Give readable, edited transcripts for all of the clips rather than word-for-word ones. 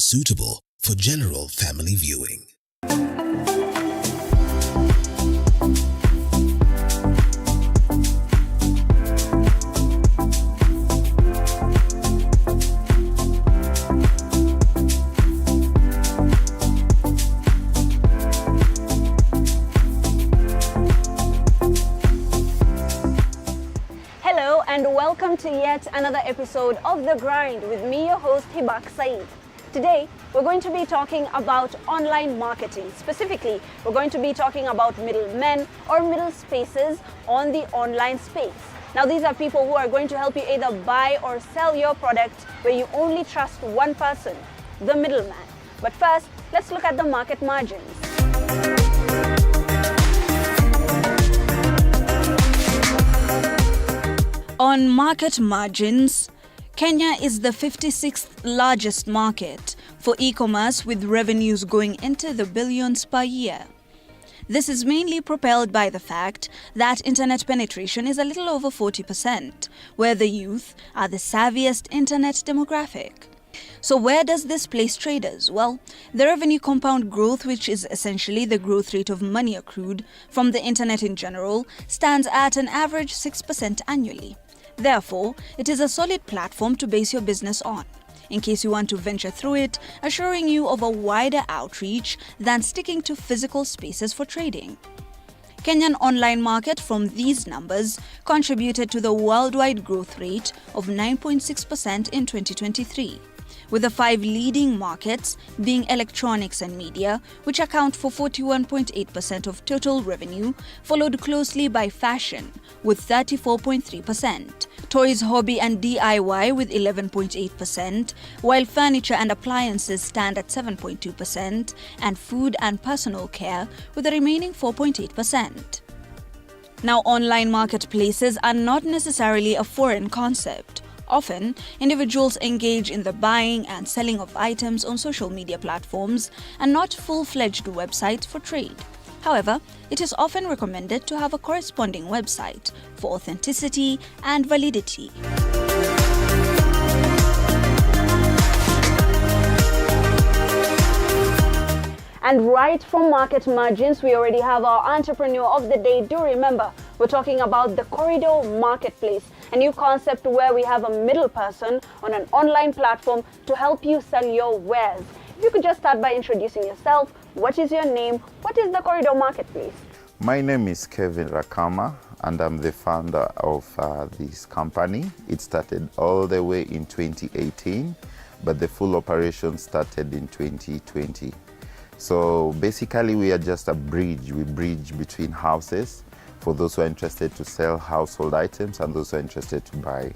suitable for general family viewing. And welcome to yet another episode of The Grind with me, your host, Hibak Saeed. Today, we're going to be talking about online marketing. Specifically, we're going to be talking about middlemen or middle spaces on the online space. Now, these are people who are going to help you either buy or sell your product where you only trust one person, the middleman. But first, let's look at the market margins. On market margins, Kenya is the 56th largest market for e-commerce, with revenues going into the billions per year. This is mainly propelled by the fact that internet penetration is a little over 40%, where the youth are the savviest internet demographic. So where does this place traders? Well, the revenue compound growth, which is essentially the growth rate of money accrued from the internet in general, stands at an average 6% annually. Therefore, it is a solid platform to base your business on, in case you want to venture through it, assuring you of a wider outreach than sticking to physical spaces for trading. Kenyan online market, from these numbers, contributed to the worldwide growth rate of 9.6% in 2023. With the 5 leading markets being electronics and media, which account for 41.8% of total revenue, followed closely by fashion with 34.3%, toys, hobby and DIY with 11.8%, while furniture and appliances stand at 7.2%, and food and personal care with the remaining 4.8%. Now, online marketplaces are not necessarily a foreign concept. Often, individuals engage in the buying and selling of items on social media platforms and not full-fledged websites for trade. However, it is often recommended to have a corresponding website for authenticity and validity. And right from market margins, we already have our entrepreneur of the day. Do remember, we're talking about the corridor marketplace, a new concept where we have a middle person on an online platform to help you sell your wares. If you could just start by introducing yourself, what is your name, what is the corridor marketplace? My name is Kevin Rakama, and I'm the founder of this company. It started all the way in 2018, but the full operation started in 2020. So basically, we are just a bridge. We bridge between houses for those who are interested to sell household items and those who are interested to buy.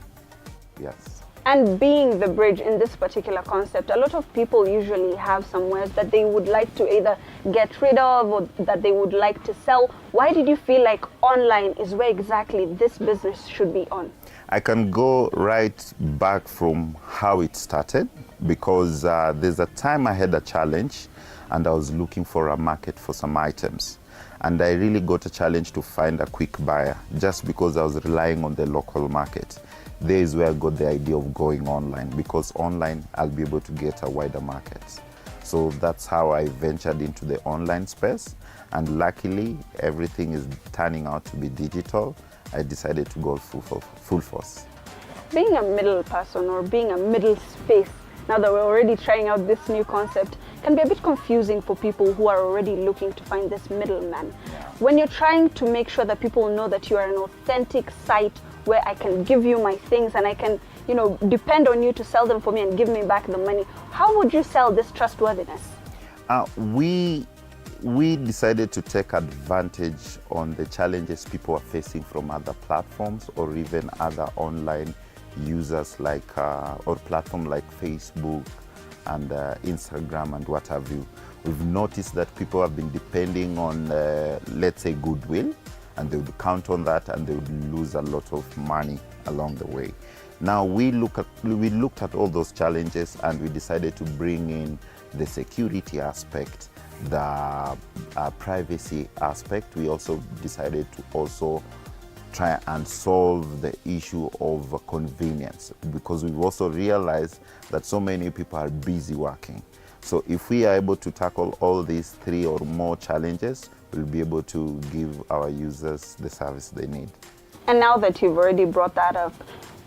Yes. And being the bridge in this particular concept, a lot of people usually have some wares that they would like to either get rid of or that they would like to sell. Why did you feel like online is where exactly this business should be on? I can go right back from how it started, because there's a time I had a challenge and I was looking for a market for some items. And I really got a challenge to find a quick buyer, just because I was relying on the local market. There is where I got the idea of going online, because online I'll be able to get a wider market. So that's how I ventured into the online space. And luckily, everything is turning out to be digital. I decided to go full force. Being a middle person or being a middle space, now that we're already trying out this new concept, can be a bit confusing for people who are already looking to find this middleman. Yeah. When you're trying to make sure that people know that you are an authentic site where I can give you my things and I can, depend on you to sell them for me and give me back the money, how would you sell this trustworthiness? We decided to take advantage on the challenges people are facing from other platforms or even other online users like or platform like Facebook and Instagram and what have you. We've noticed that people have been depending on, let's say, goodwill, and they would count on that and they would lose a lot of money along the way. Now we looked at all those challenges and we decided to bring in the security aspect, the privacy aspect. We also decided to also try and solve the issue of convenience, because we've also realized that so many people are busy working. So if we are able to tackle all these 3 or more challenges, we'll be able to give our users the service they need. And now that you've already brought that up,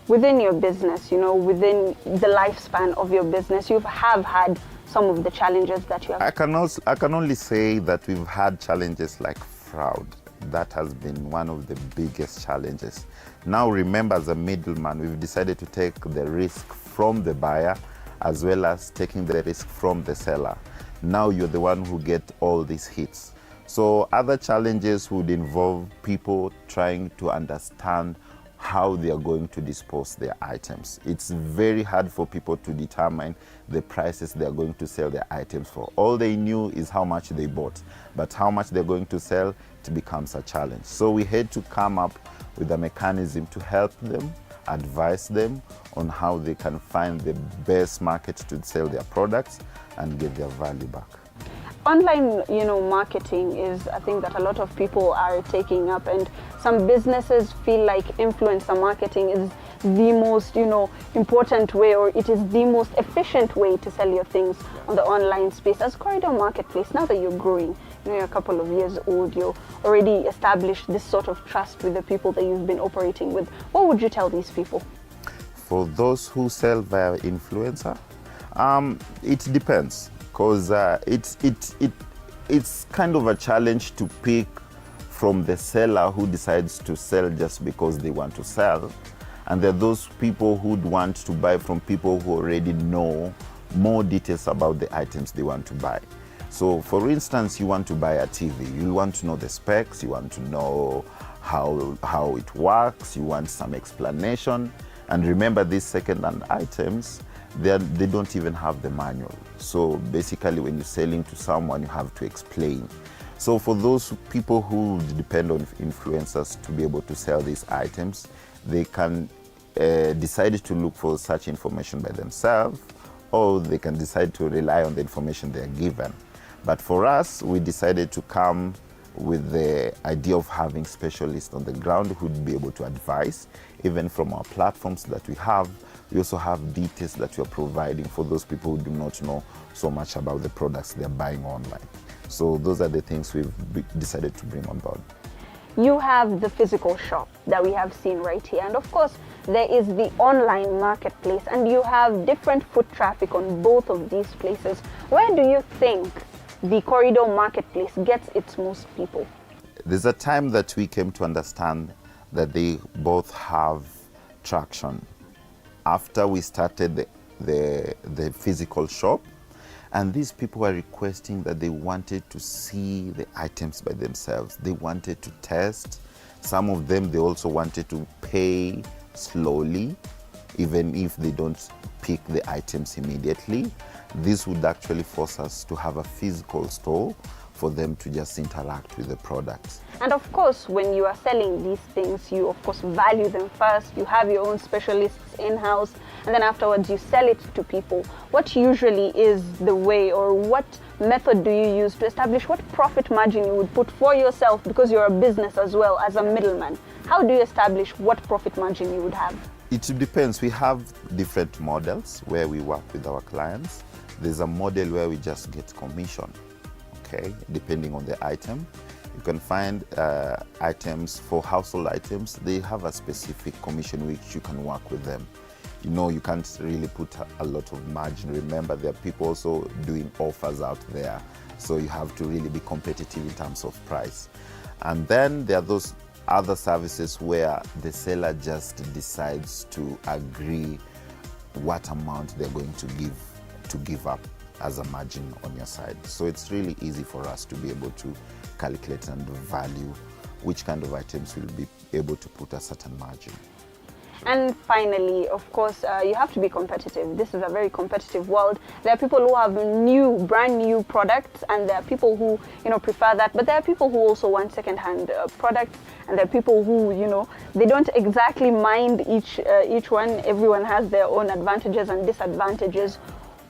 within your business, within the lifespan of your business, you have had some of the challenges that you have. I can only say that we've had challenges like fraud. That has been one of the biggest challenges. Now remember, as a middleman, we've decided to take the risk from the buyer as well as taking the risk from the seller. Now you're the one who get all these hits. So other challenges would involve people trying to understand how they are going to dispose their items. It's very hard for people to determine the prices they are going to sell their items for. All they knew is how much they bought, but how much they're going to sell, it becomes a challenge. So we had to come up with a mechanism to help them, advise them on how they can find the best market to sell their products and get their value back. Online, marketing is a thing that a lot of people are taking up, and some businesses feel like influencer marketing is the most, important way, or it is the most efficient way to sell your things on the online space. As Corridor Marketplace, now that you're growing, you're a couple of years old, you already established this sort of trust with the people that you've been operating with. What would you tell these people? For those who sell via influencer, it depends. Because it's kind of a challenge to pick from the seller who decides to sell just because they want to sell. And there are those people who'd want to buy from people who already know more details about the items they want to buy. So for instance, you want to buy a TV, you want to know the specs, you want to know how it works, you want some explanation. And remember, these second-hand items, they don't even have the manual. So basically, when you're selling to someone, you have to explain. So for those people who depend on influencers to be able to sell these items, they can decide to look for such information by themselves, or they can decide to rely on the information they're given. But for us, we decided to come with the idea of having specialists on the ground who would be able to advise. Even from our platforms that we have, we also have details that we are providing for those people who do not know so much about the products they're buying online. So those are the things we've decided to bring on board. You have the physical shop that we have seen right here, and of course there is the online marketplace, and you have different foot traffic on both of these places. Where do you think the Corridor Marketplace gets its most people? There's a time that we came to understand that they both have traction. After we started the physical shop, and these people were requesting that they wanted to see the items by themselves. They wanted to test. Some of them, they also wanted to pay slowly, even if they don't pick the items immediately. This would actually force us to have a physical store for them to just interact with the products. And of course, when you are selling these things, you of course value them first. You have your own specialists in-house, and then afterwards you sell it to people. What usually is the way, or what method do you use to establish what profit margin you would put for yourself, because you're a business as well as a middleman? How do you establish what profit margin you would have? It depends. We have different models where we work with our clients. There's a model where we just get commission, okay, depending on the item. You can find items for household items. They have a specific commission which you can work with them. You can't really put a lot of margin. Remember, there are people also doing offers out there. So you have to really be competitive in terms of price. And then there are those other services where the seller just decides to agree what amount they're going to give up as a margin on your side. So it's really easy for us to be able to calculate and value which kind of items will be able to put a certain margin. And finally, of course, you have to be competitive. This is a very competitive world. There are people who have brand new products, and there are people who, prefer that. But there are people who also want second-hand products, and there are people who, they don't exactly mind each one. Everyone has their own advantages and disadvantages.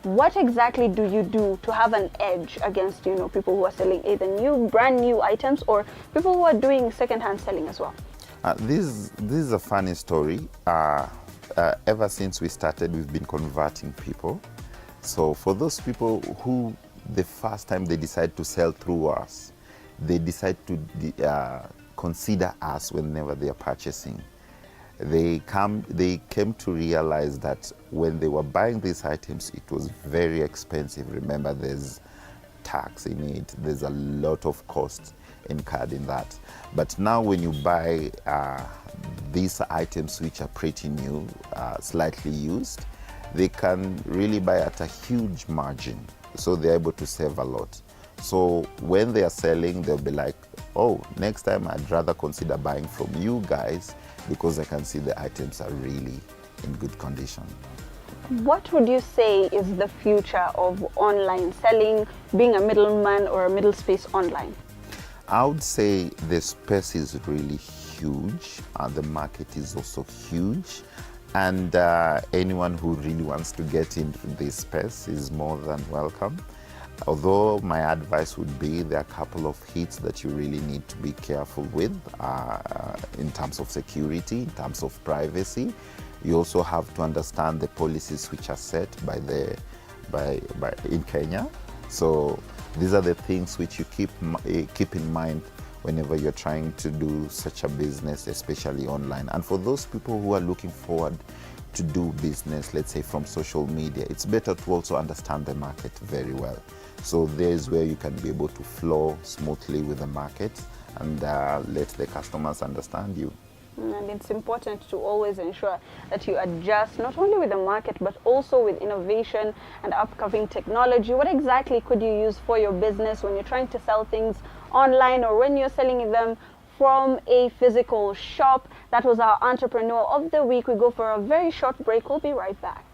What exactly do you do to have an edge against, people who are selling either brand new items, or people who are doing second-hand selling as well? This is a funny story. Ever since we started, we've been converting people. So for those people who the first time they decide to sell through us, they decide to consider us whenever they are purchasing. They came to realize that when they were buying these items, it was very expensive. Remember, there's tax in it, there's a lot of cost incurred in that. But now when you buy these items which are pretty new, slightly used, they can really buy at a huge margin. So they're able to save a lot. So when they are selling, they'll be like, oh, next time I'd rather consider buying from you guys because I can see the items are really in good condition. What would you say is the future of online selling, being a middleman or a middle space online? I would say the space is really huge and the market is also huge. And anyone who really wants to get into this space is more than welcome. Although my advice would be there are a couple of hits that you really need to be careful with in terms of security, in terms of privacy. You also have to understand the policies which are set in Kenya. So these are the things which you keep in mind whenever you're trying to do such a business, especially online. And for those people who are looking forward to do business, let's say from social media, it's better to also understand the market very well. So there's where you can be able to flow smoothly with the market and let the customers understand you. And it's important to always ensure that you adjust not only with the market but also with innovation and upcoming technology. What exactly could you use for your business when you're trying to sell things online or when you're selling them from a physical shop? That was our Entrepreneur of the Week. We go for a very short break. We'll be right back.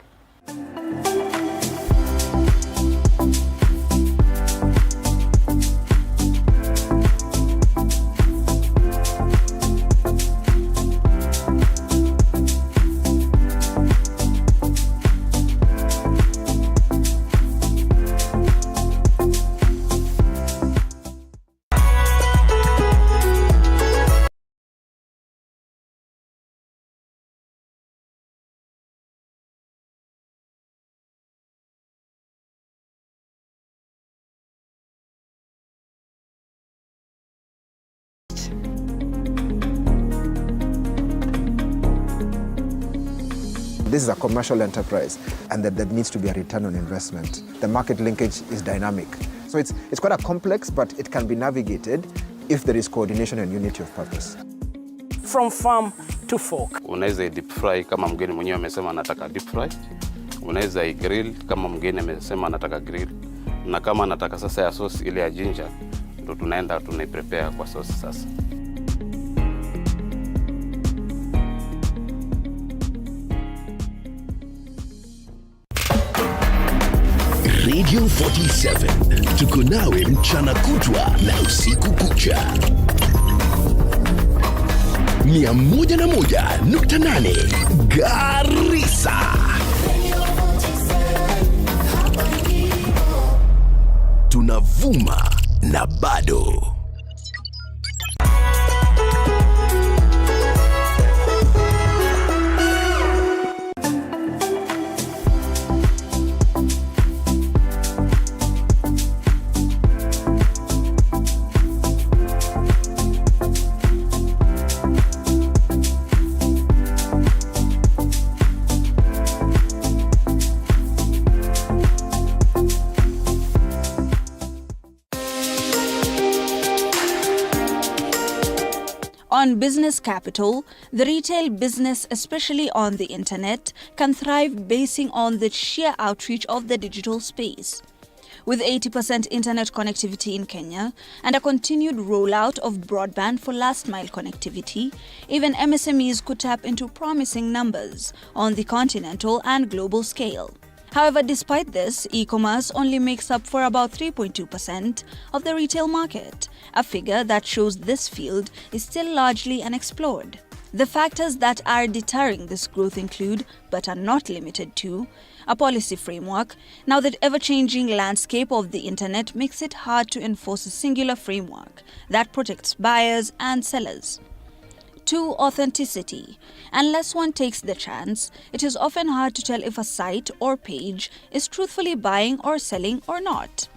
This is a commercial enterprise, and that needs to be a return on investment. The market linkage is dynamic. So it's quite a complex, but it can be navigated if there is coordination and unity of purpose. From farm to fork. Unaweza deep fry kama mgeni mwenyewe amesema anataka deep fry. Unaweza grill kama mgeni amesema anataka grill. Na kama anataka sasa ya sauce ile ya ginger, ndo tunaenda tunaiprepare kwa sauce sasa. Radio 47 tuko nawe mchana kutwa na usiku kucha. 101.8 Garissa. Tunavuma na bado. On business capital, the retail business, especially on the internet, can thrive basing on the sheer outreach of the digital space. With 80% internet connectivity in Kenya and a continued rollout of broadband for last-mile connectivity, even MSMEs could tap into promising numbers on the continental and global scale. However, despite this, e-commerce only makes up for about 3.2% of the retail market, a figure that shows this field is still largely unexplored. The factors that are deterring this growth include, but are not limited to, a policy framework. Now the ever-changing landscape of the internet makes it hard to enforce a singular framework that protects buyers and sellers. 2. Authenticity. Unless one takes the chance, it is often hard to tell if a site or page is truthfully buying or selling or not.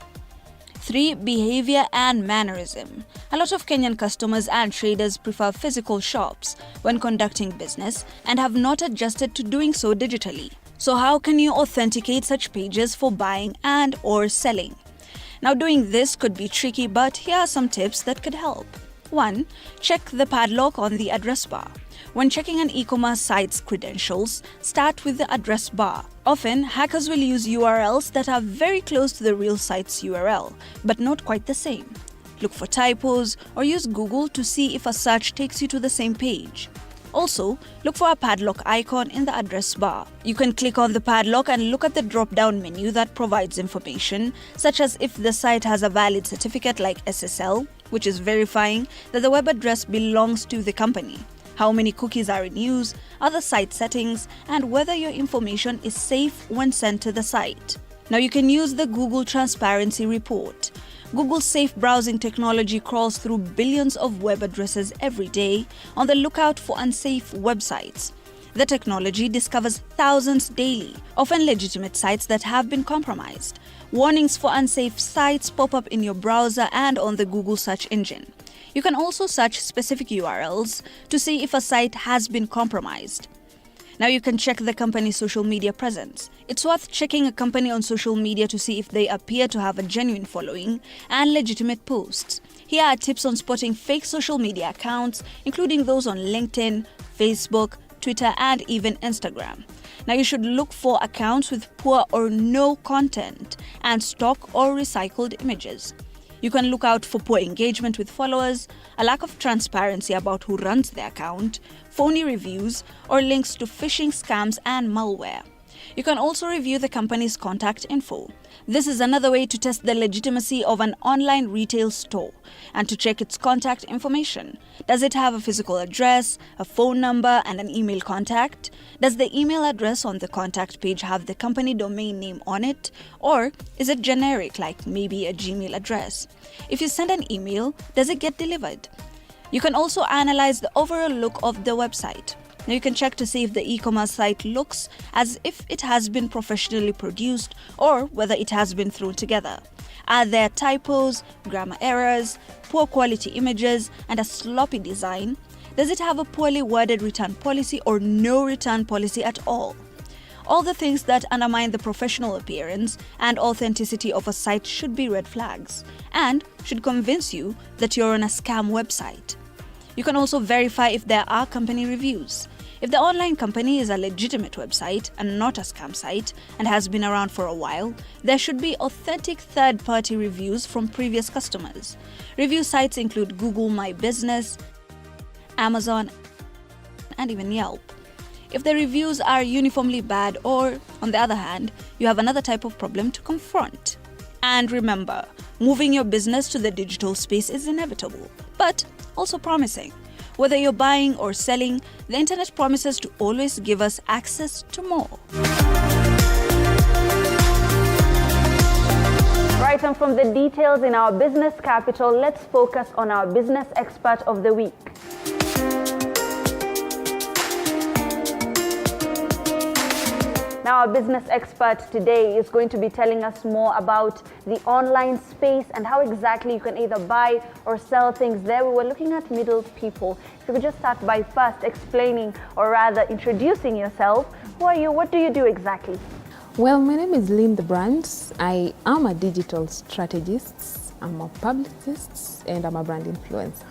3. Behavior and mannerism. A lot of Kenyan customers and traders prefer physical shops when conducting business and have not adjusted to doing so digitally. So how can you authenticate such pages for buying and or selling? Now, doing this could be tricky, but here are some tips that could help. 1. Check the padlock on the address bar. When checking an e-commerce site's credentials, start with the address bar. Often, hackers will use URLs that are very close to the real site's URL, but not quite the same. Look for typos or use Google to see if a search takes you to the same page. Also, look for a padlock icon in the address bar. You can click on the padlock and look at the drop-down menu that provides information, such as if the site has a valid certificate like SSL, which is verifying that the web address belongs to the company, how many cookies are in use, other site settings, and whether your information is safe when sent to the site. Now you can use the Google Transparency Report. Google's safe browsing technology crawls through billions of web addresses every day on the lookout for unsafe websites. The technology discovers thousands daily, often legitimate sites that have been compromised. Warnings for unsafe sites pop up in your browser and on the Google search engine. You can also search specific URLs to see if a site has been compromised. Now you can check the company's social media presence. It's worth checking a company on social media to see if they appear to have a genuine following and legitimate posts. Here are tips on spotting fake social media accounts, including those on LinkedIn, Facebook, Twitter, and even Instagram. Now you should look for accounts with poor or no content and stock or recycled images. You can look out for poor engagement with followers, a lack of transparency about who runs the account, phony reviews, or links to phishing scams and malware. You can also review the company's contact info. This is another way to test the legitimacy of an online retail store and to check its contact information. Does it have a physical address, a phone number, and an email contact? Does the email address on the contact page have the company domain name on it? Or is it generic, like maybe a Gmail address? If you send an email, does it get delivered? You can also analyze the overall look of the website. Now you can check to see if the e-commerce site looks as if it has been professionally produced or whether it has been thrown together. Are there typos, grammar errors, poor quality images, and a sloppy design? Does it have a poorly worded return policy or no return policy at all? All the things that undermine the professional appearance and authenticity of a site should be red flags and should convince you that you're on a scam website. You can also verify if there are company reviews. If the online company is a legitimate website and not a scam site and has been around for a while, there should be authentic third-party reviews from previous customers. Review sites include Google My Business, Amazon, and even Yelp. If the reviews are uniformly bad or, on the other hand, you have another type of problem to confront. And remember, moving your business to the digital space is inevitable, but also promising. Whether you're buying or selling, the internet promises to always give us access to more. Right, and from the details in our business capital, let's focus on our business expert of the week. Now, our business expert today is going to be telling us more about the online space and how exactly you can either buy or sell things there. We were looking at middle people. If you could just start by first explaining, or rather introducing yourself. Who are you? What do you do exactly? Well, my name is Lynn the Brands. I am a digital strategist, I'm a publicist, and I'm a brand influencer.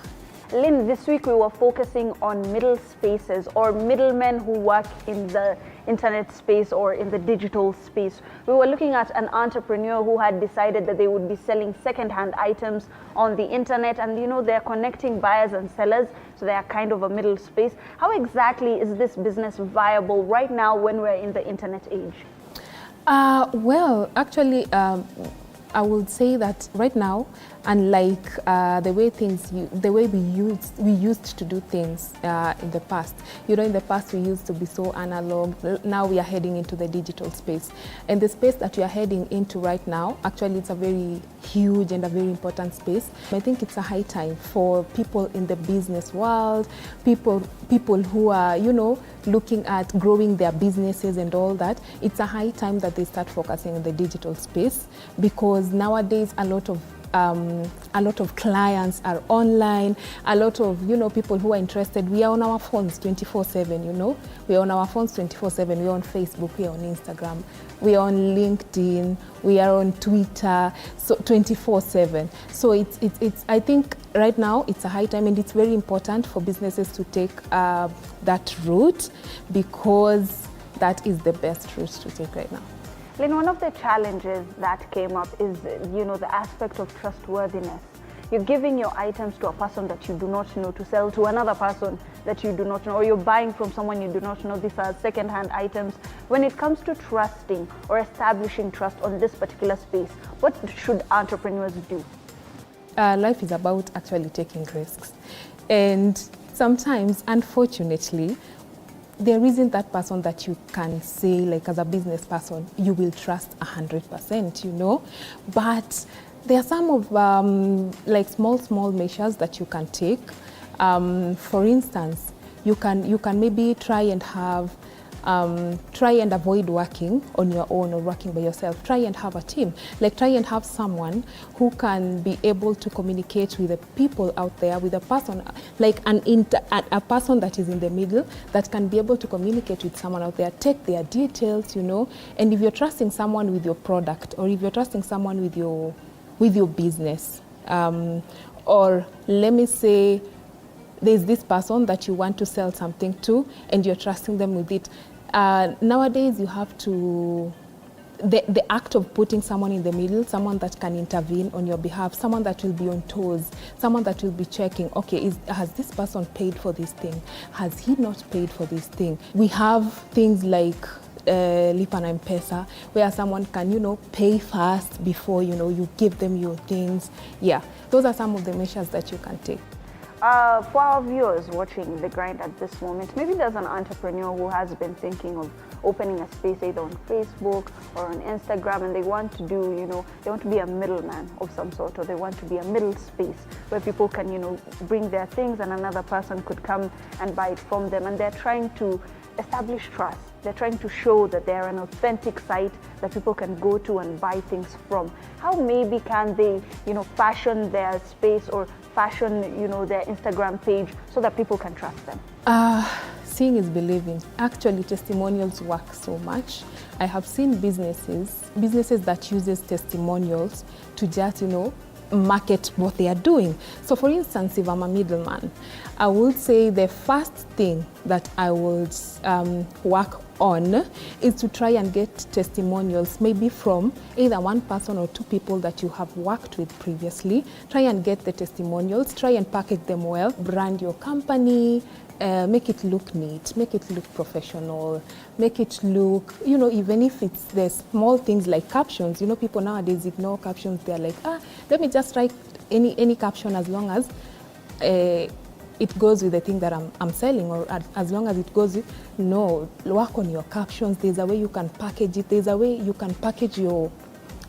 Lynn, this week we were focusing on middle spaces or middlemen who work in the internet space or in the digital space. We were looking at an entrepreneur who had decided that they would be selling second-hand items on the internet, and they're connecting buyers and sellers, so they are kind of a middle space. How exactly is this business viable right now when we're in the internet age? Well, actually, I would say that right now, unlike the way we used to do things in the past. In the past we used to be so analog. Now we are heading into the digital space, and the space that we are heading into right now, actually, it's a very huge and a very important space. I think it's a high time for people in the business world, people who are looking at growing their businesses and all that. It's a high time that they start focusing on the digital space, because nowadays a lot of clients are online, a lot of people who are interested. We are on our phones 24/7. We are on our phones 24/7. We are on Facebook, we are on Instagram, we are on LinkedIn, we are on Twitter, so 24/7. So it's I think right now it's a high time, and it's very important for businesses to take that route, because that is the best route to take right now. Lynn, one of the challenges that came up is, the aspect of trustworthiness. You're giving your items to a person that you do not know to sell to another person that you do not know, or you're buying from someone you do not know. These are second-hand items. When it comes to trusting or establishing trust on this particular space, what should entrepreneurs do? Life is about actually taking risks. And sometimes, unfortunately, there isn't that person that you can say, like as a business person, you will trust 100%, But there are some of like small measures that you can take. For instance, you can maybe try and avoid working on your own or working by yourself. Try and have a team. Like try and have someone who can be able to communicate with the people out there, with a person, like a person that is in the middle that can be able to communicate with someone out there, take their details, And if you're trusting someone with your product, or if you're trusting someone with your business, or let me say, there's this person that you want to sell something to, and you're trusting them with it. Nowadays, you have to, the act of putting someone in the middle, someone that can intervene on your behalf, someone that will be on toes, someone that will be checking, okay, has this person paid for this thing? Has he not paid for this thing? We have things like Lipa na M-Pesa, where someone can, pay first before, you give them your things. Yeah, those are some of the measures that you can take. For our viewers watching The Grind at this moment, maybe there's an entrepreneur who has been thinking of opening a space either on Facebook or on Instagram, and they want to do, they want to be a middleman of some sort, or they want to be a middle space where people can, bring their things and another person could come and buy it from them, and they're trying to establish trust. They're trying to show that they're an authentic site that people can go to and buy things from. How maybe can they, fashion their space or fashion, their Instagram page so that people can trust them? Seeing is believing. Actually, testimonials work so much. I have seen businesses that uses testimonials to just, market what they are doing. So for instance, if I'm a middleman, I would say the first thing that I would work on is to try and get testimonials, maybe from either one person or two people that you have worked with previously. Try and get the testimonials, try and package them well, brand your company, make it look neat, make it look professional, make it look, even if it's the small things like captions, people nowadays ignore captions. They're like, let me just write any caption as long as it goes with the thing that I'm selling, or as long as it goes with, no, work on your captions. There's a way you can package it. There's a way you can package your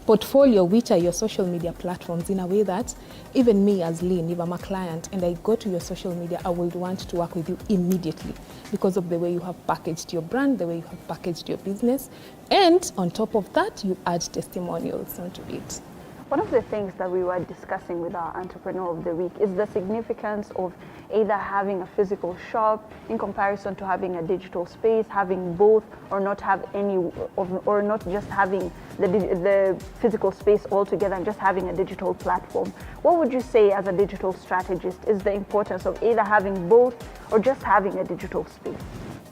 portfolio, which are your social media platforms, in a way that even me as Lynn, if I'm a client and I go to your social media, I would want to work with you immediately because of the way you have packaged your brand, the way you have packaged your business. And on top of that, you add testimonials onto it. One of the things that we were discussing with our Entrepreneur of the Week is the significance of either having a physical shop in comparison to having a digital space, having both, or not have any, or not just having the physical space altogether and just having a digital platform. What would you say as a digital strategist is the importance of either having both or just having a digital space?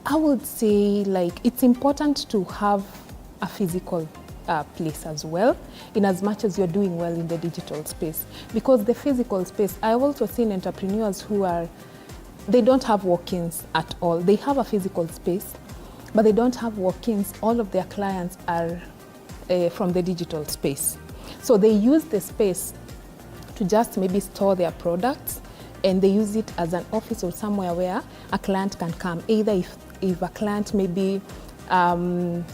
I would say it's important to have a physical place as well, in as much as you're doing well in the digital space. Because the physical space, I've also seen entrepreneurs who they don't have walk-ins at all. They have a physical space, but they don't have walk-ins. All of their clients are from the digital space. So they use the space to just maybe store their products, and they use it as an office or somewhere where a client can come. Either if a client maybe was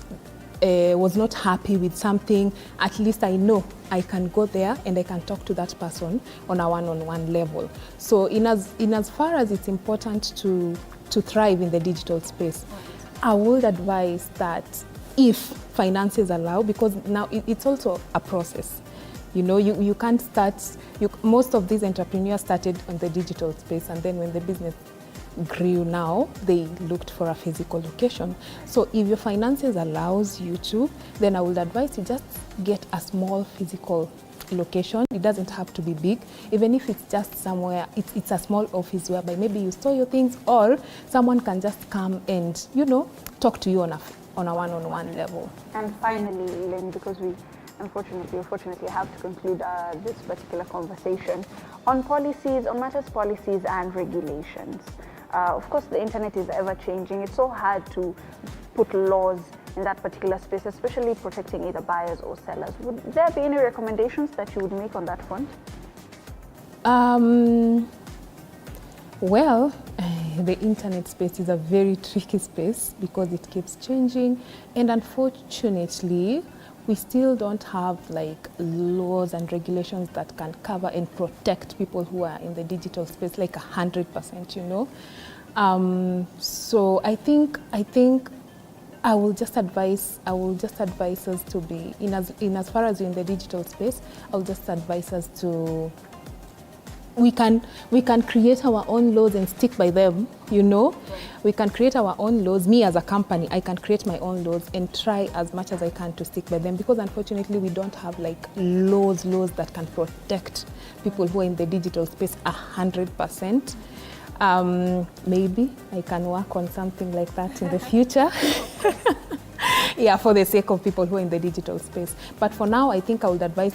not happy with something, at least I know I can go there and I can talk to that person on a one-on-one level. So in as far as it's important to thrive in the digital space, I would advise that if finances allow, because now it's also a process. You know, you can't start, most of these entrepreneurs started on the digital space, and then when the business grew now, they looked for a physical location. So if your finances allows you to, then I would advise you just get a small physical location. It doesn't have to be big. Even if it's just somewhere, it's a small office whereby maybe you store your things, or someone can just come and, you know, talk to you on a one-on-one level. And finally, Lynn, because we unfortunately have to conclude this particular conversation on policies, on matters policies and regulations. Of course, the internet is ever changing. It's so hard to put laws in that particular space, especially protecting either buyers or sellers. Would there be any recommendations that you would make on that front? Well, the internet space is a very tricky space because it keeps changing, and unfortunately, we still don't have like laws and regulations that can cover and protect people who are in the digital space like 100%, you know. So I think I will just advise us to be in as far as you're in the digital space. I'll just advise us to. We can create our own laws and stick by them, you know. We can create our own laws. Me as a company, I can create my own laws and try as much as I can to stick by them, because unfortunately we don't have like laws that can protect people who are in the digital space 100%. Maybe I can work on something like that in the future. Yeah, for the sake of people who are in the digital space. But for now, I think I would advise